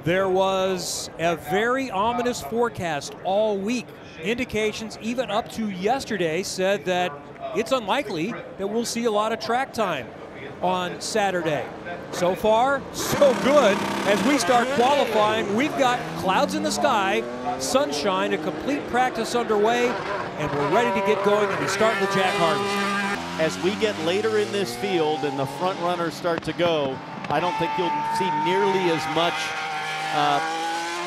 There was a very ominous forecast all week. Indications even up to yesterday said that it's unlikely that we'll see a lot of track time on Saturday. So far, so good. As we start qualifying, we've got clouds in the sky, sunshine, a complete practice underway, and we're ready to get going and to start with Jack Harvey. As we get later in this field and the front runners start to go, I don't think you'll see nearly as much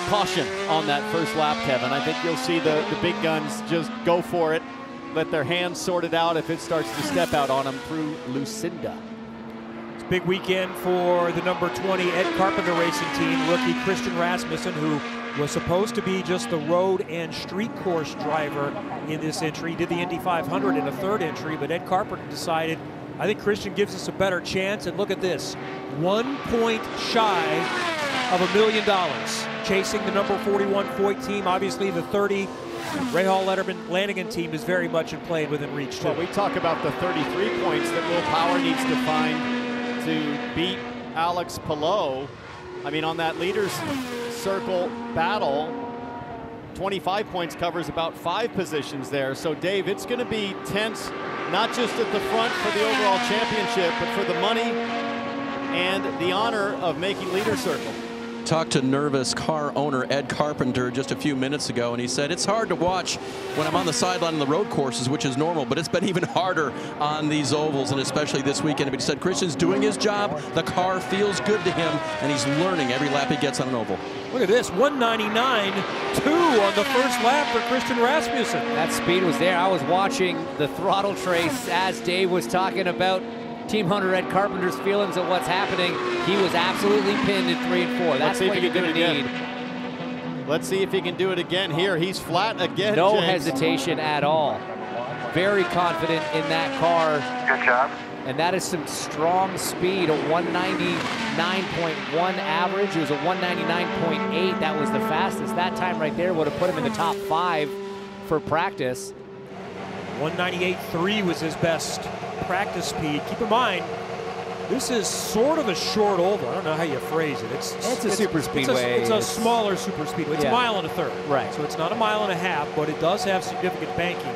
caution on that first lap, Kevin. I think you'll see the big guns just go for it, let their hands sort it out if it starts to step out on them through Lucinda. It's a big weekend for the number 20 Ed Carpenter Racing Team. Rookie Christian Rasmussen, who was supposed to be just the road and street course driver in this entry, did the Indy 500 in a third entry, but Ed Carpenter decided, I think Christian gives us a better chance, and look at this, 1 point shy of $1 million, chasing the number 41 Foyt team. Obviously the 30 Ray Hall Letterman Lanigan team is very much in play within reach too. Well, we talk about the 33 points that Will Power needs to find to beat Alex Palou. I mean, on that leaders circle battle, 25 points covers about 5 positions there. So Dave, it's going to be tense, not just at the front for the overall championship, but for the money and the honor of making leader circle. Talked to nervous car owner Ed Carpenter just a few minutes ago, and he said it's hard to watch when I'm on the sideline on the road courses, which is normal, but it's been even harder on these ovals, and especially this weekend. But he said Christian's doing his job, the car feels good to him, and he's learning every lap he gets on an oval. Look at this, 199.2 on the first lap for Christian Rasmussen. That speed was there. I was watching the throttle trace as Dave was talking about team owner Ed Carpenter's feelings of what's happening. He was absolutely pinned in 3 and 4. That's what you're going to need. Let's see if he can do it again here. He's flat again. No James. hesitation at all. Very confident in that car. Good job. And that is some strong speed, a 199.1 average. It was a 199.8. That was the fastest. That time right there would have put him in the top 5 for practice. 198.3 was his best practice speed. Keep in mind, this is sort of a short oval. I don't know how you phrase it. It's a super speedway. It's a smaller super speedway. It's a mile and a third. Right. So it's not a mile and a half, but it does have significant banking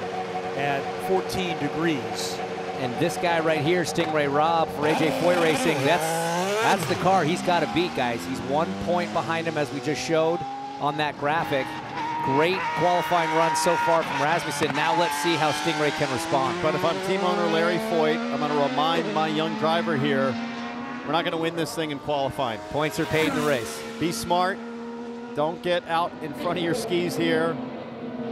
at 14 degrees. And this guy right here, Stingray Robb for AJ Foyt Racing, that's the car he's got to beat, guys. He's 1 point behind him, as we just showed on that graphic. Great qualifying run so far from Rasmussen. Now let's see how Stingray can respond. But if I'm team owner Larry Foyt, I'm going to remind my young driver here, we're not going to win this thing in qualifying. Points are paid in the race. Be smart. Don't get out in front of your skis here.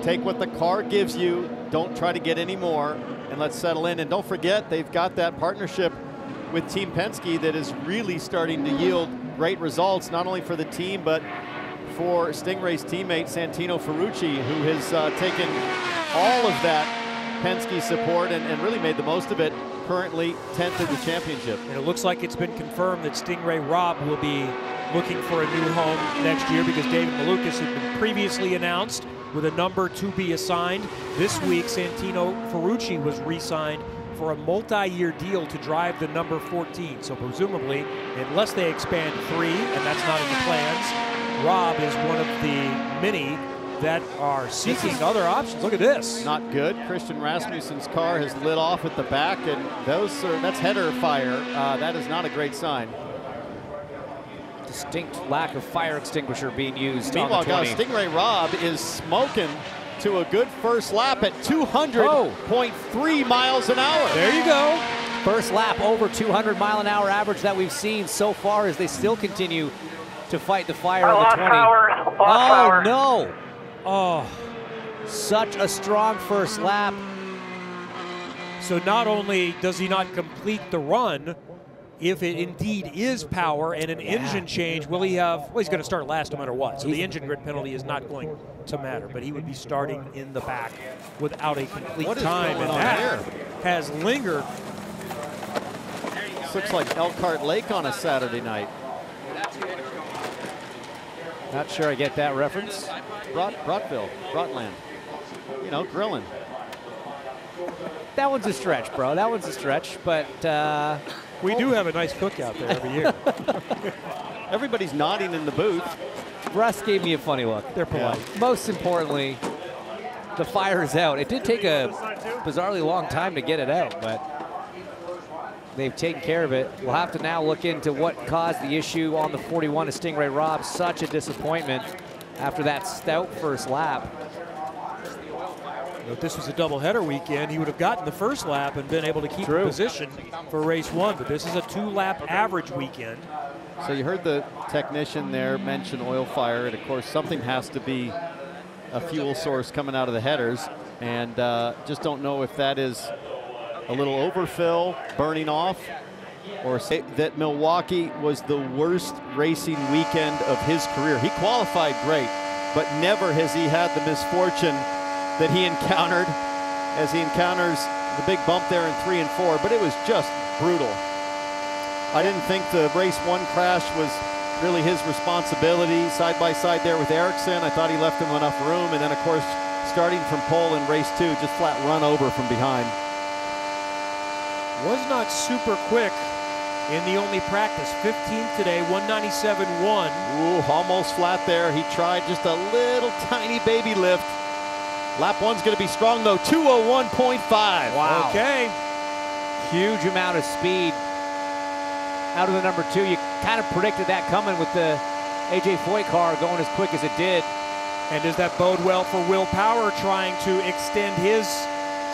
Take what the car gives you. Don't try to get any more, and let's settle in. And don't forget, they've got that partnership with Team Penske that is really starting to yield great results, not only for the team, but for Stingray's teammate Santino Ferrucci, who has taken all of that Penske support and really made the most of it. Currently 10th in the championship. And it looks like it's been confirmed that Stingray Robb will be looking for a new home next year, because David Malukas had been previously announced with a number to be assigned. This week, Santino Ferrucci was re-signed for a multi-year deal to drive the number 14. So presumably, unless they expand 3, and that's not in the plans, Robb is one of the many that are seeking other options. Look at this. Not good. Christian Rasmussen's car has lit off at the back, and that's header fire. That is not a great sign. Distinct lack of fire extinguisher being used. Meanwhile, on the 20. guys, Stingray Robb is smoking to a good first lap at 200.3 miles an hour. There you go. First lap over 200 mile an hour average that we've seen so far, as they still continue to fight the fire on the 20. Power. No. Oh, such a strong first lap. so not only does he not complete the run, if it indeed is power and an engine change, will he have, well, he's going to start last no matter what. So the engine grid penalty is not going to matter, but he would be starting in the back without a complete time. And that has lingered. This looks like Elkhart Lake on a Saturday night. Not sure I get that reference. Bratland. You know, grilling. That one's a stretch, bro. That one's a stretch, but we do have a nice cookout there every year. Everybody's nodding in the booth. Russ gave me a funny look. They're polite. Yeah. Most importantly, the fire is out. It did take a bizarrely long time to get it out, but they've taken care of it. We'll have to now look into what caused the issue on the 41 of Stingray Robb. Such a disappointment after that stout first lap. If this was a doubleheader weekend, he would have gotten the first lap and been able to keep the position for race one, but this is a 2-lap average weekend. So you heard the technician there mention oil fire, and of course something has to be a fuel source coming out of the headers, and just don't know if that is a little overfill, burning off, or say that Milwaukee was the worst racing weekend of his career. He qualified great, but never has he had the misfortune that he encountered as he encounters the big bump there in 3 and 4, but it was just brutal. I didn't think the race 1 crash was really his responsibility. Side by side there with Ericsson, I thought he left him enough room, and then of course starting from pole in race 2, just flat run over from behind. Was not super quick in the only practice. 15th today, 197.1. Ooh, almost flat there. He tried just a little tiny baby lift. Lap 1's going to be strong though, 201.5. Wow. Okay. Huge amount of speed out of the number 2. You kind of predicted that coming with the AJ Foyt car going as quick as it did. And does that bode well for Will Power trying to extend his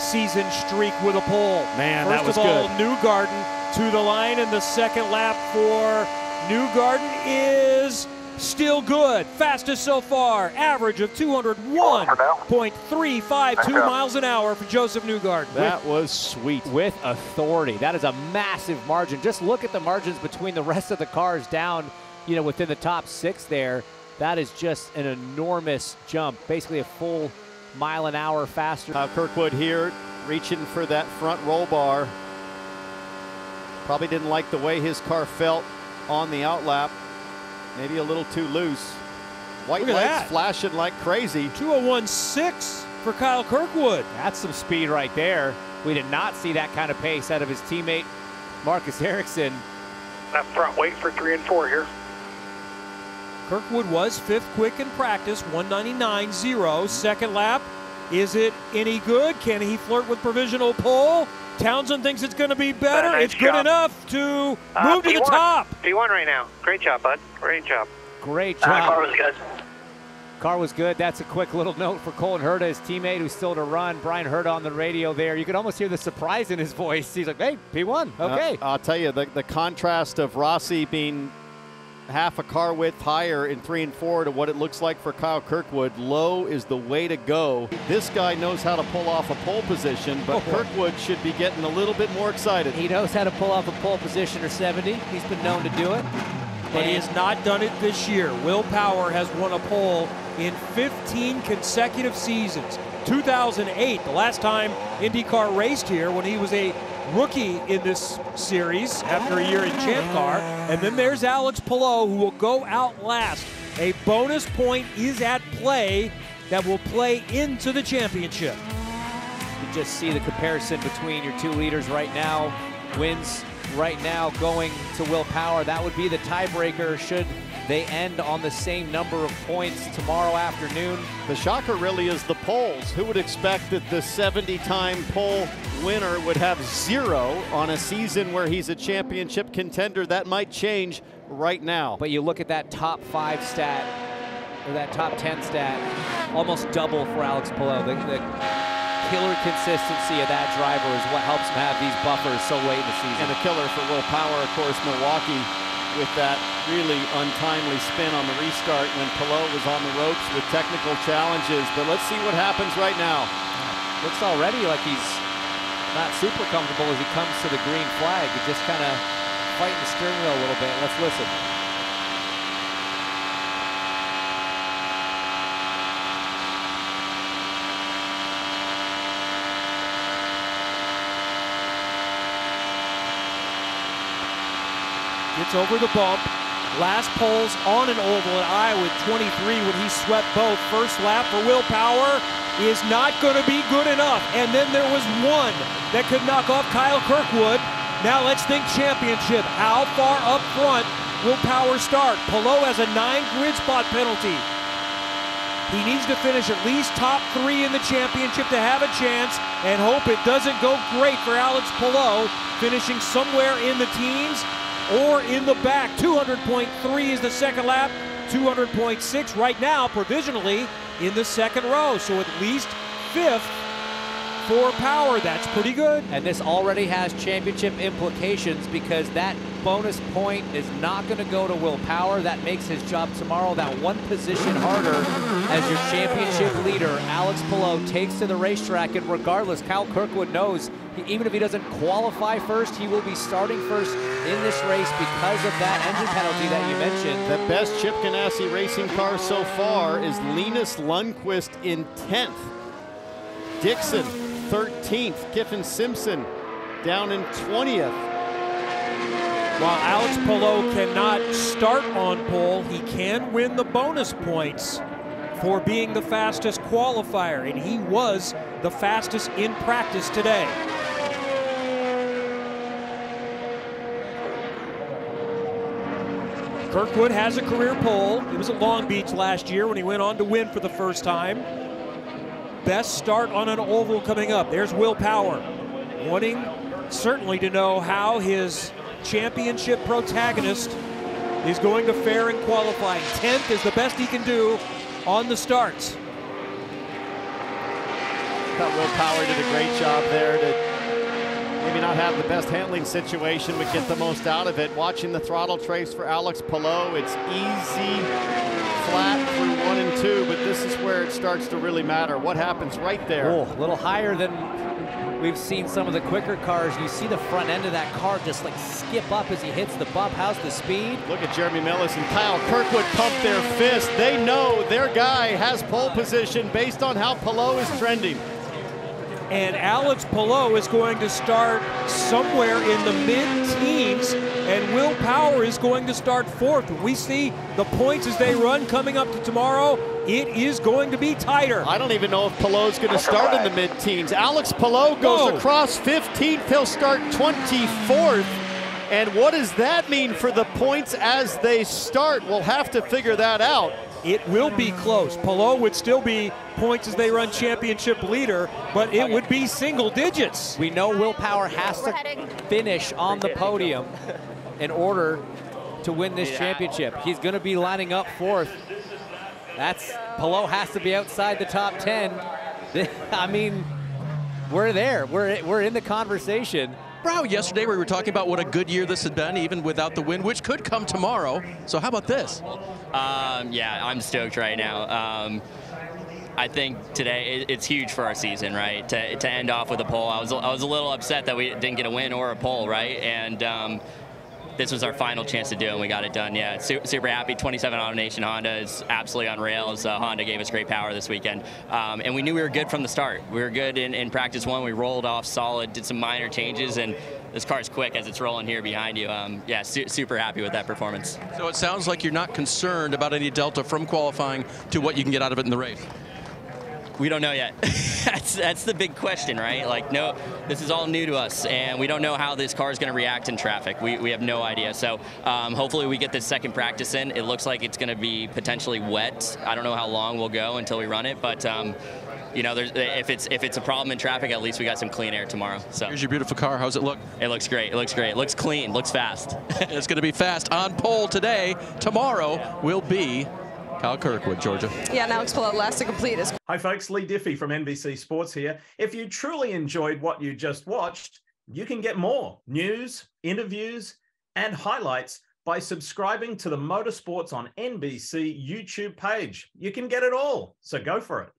season streak with a pole? Man, that was good. First of all, Newgarden to the line, and the second lap for Newgarden is still good. Fastest so far, average of 201.352 miles an hour for Joseph Newgarden. That was sweet. With authority. That is a massive margin. Just look at the margins between the rest of the cars down, you know, within the top 6 there. That is just an enormous jump. Basically a full mile an hour faster. Kirkwood here reaching for that front roll bar. Probably didn't like the way his car felt on the outlap. Maybe a little too loose. White lights flashing like crazy. 201.6 for Kyle Kirkwood. That's some speed right there. We did not see that kind of pace out of his teammate, Marcus Ericsson. That front weight for 3 and 4 here. Kirkwood was 5th quick in practice, 199.0. Second lap, is it any good? Can he flirt with provisional pole? Townsend thinks it's going to be better. Nice it's good job. enough to move to the top. P1 right now. Great job, bud. Great job. Great job. Car was good. Car was good. That's a quick little note for Colin Herta, his teammate who's still to run. Brian Herta on the radio there. You could almost hear the surprise in his voice. He's like, hey, P1, okay. I'll tell you, the contrast of Rossi being half a car width higher in 3 and 4 to what it looks like for Kyle Kirkwood. Low is the way to go. This guy knows how to pull off a pole position, but Kirkwood should be getting a little bit more excited. He knows how to pull off a pole position or 70. He's been known to do it. But he has not done it this year. Will Power has won a pole in 15 consecutive seasons. 2008, the last time IndyCar raced here, when he was a rookie in this series after a year in Champ Car. And then there's Alex Palou, who will go out last. A bonus point is at play that will play into the championship. You just see the comparison between your 2 leaders right now. Wins right now going to Will Power. That would be the tiebreaker should they end on the same number of points tomorrow afternoon. The shocker really is the poles. Who would expect that the 70-time pole winner would have 0 on a season where he's a championship contender? That might change right now. But you look at that top 5 stat, or that top 10 stat, almost double for Alex Palou. The killer consistency of that driver is what helps him have these buffers so late in the season. And the killer for Will Power, of course, Milwaukee, with that really untimely spin on the restart when Palou was on the ropes with technical challenges. But let's see what happens right now. Looks already like he's not super comfortable as he comes to the green flag. He's just kind of fighting the steering wheel a little bit. Let's listen. Gets over the bump. Last poles on an oval at Iowa 23 when he swept both. First lap for Will Power is not going to be good enough. And then there was one that could knock off Kyle Kirkwood. Now let's think championship. How far up front Will Power start? Palou has a 9 grid spot penalty. He needs to finish at least top 3 in the championship to have a chance, and hope it doesn't go great for Alex Palou, finishing somewhere in the teens or in the back. 200.3 is the second lap, 200.6 right now, provisionally in the second row, so at least 5th for Power. That's pretty good. And this already has championship implications because that bonus point is not going to go to Will Power. That makes his job tomorrow that one position harder as your championship leader. Alex Palou takes to the racetrack, and regardless, Kyle Kirkwood knows even if he doesn't qualify first, he will be starting first in this race because of that engine penalty that you mentioned. The best Chip Ganassi racing car so far is Linus Lundqvist in 10th. Dixon 13th, Kiffin Simpson down in 20th. While Alex Palou cannot start on pole, he can win the bonus points for being the fastest qualifier, and he was the fastest in practice today. Kirkwood has a career pole. It was at Long Beach last year when he went on to win for the first time. Best start on an oval coming up. There's Will Power, wanting certainly to know how his championship protagonist is going to fare in qualifying. 10th is the best he can do on the starts. I thought Will Power did a great job there to maybe not have the best handling situation, but get the most out of it. Watching the throttle trace for Alex Palou, it's easy, flat through 1 and 2, but this is where it starts to really matter. What happens right there? Oh, a little higher than we've seen some of the quicker cars. You see the front end of that car just like skip up as he hits the bump. How's the speed? Look at Jeremy Millis and Kyle Kirkwood pump their fist. They know their guy has pole position based on how Palou is trending. And Alex Palou is going to start somewhere in the mid-teens, and Will Power is going to start 4th. We see the points as they run coming up to tomorrow. It is going to be tighter. I don't even know if Palou's going to start in the mid-teens. Alex Palou goes across 15th. He'll start 24th. And what does that mean for the points as they start? We'll have to figure that out. It will be close. Palou would still be points as they run championship leader, but it would be single digits. We know Will Power has to finish on the podium in order to win this championship. He's going to be lining up 4th. Palou has to be outside the top 10. I mean, we're there. We're in the conversation. Brow, yesterday we were talking about what a good year this had been, even without the win, which could come tomorrow. So how about this? Yeah, I'm stoked right now. I think today it's huge for our season, right? To end off with a pole. I was a little upset that we didn't get a win or a pole, right? And this was our final chance to do it, and we got it done. Yeah, super happy. 27 AutoNation Honda is absolutely on rails. Honda gave us great power this weekend. And we knew we were good from the start. We were good in practice 1. We rolled off solid, did some minor changes, and this car's quick as it's rolling here behind you. Yeah, super happy with that performance. So it sounds like you're not concerned about any delta from qualifying to what you can get out of it in the race. We don't know yet. That's the big question, right? Like, no, this is all new to us, and we don't know how this car is going to react in traffic. We have no idea. So hopefully we get this second practice in. It looks like it's going to be potentially wet. I don't know how long we'll go until we run it, but you know, if it's a problem in traffic, at least we got some clean air tomorrow. So here's your beautiful car. How's it look? It looks great. It looks great. It looks clean. Looks fast. It's going to be fast on pole today. Tomorrow will be Kyle Kirkwood, Georgia. Yeah, and Alex Palou last to complete his. Hi folks, Lee Diffie from NBC Sports here. If you truly enjoyed what you just watched, you can get more news, interviews, and highlights by subscribing to the Motorsports on NBC YouTube page. You can get it all, so go for it.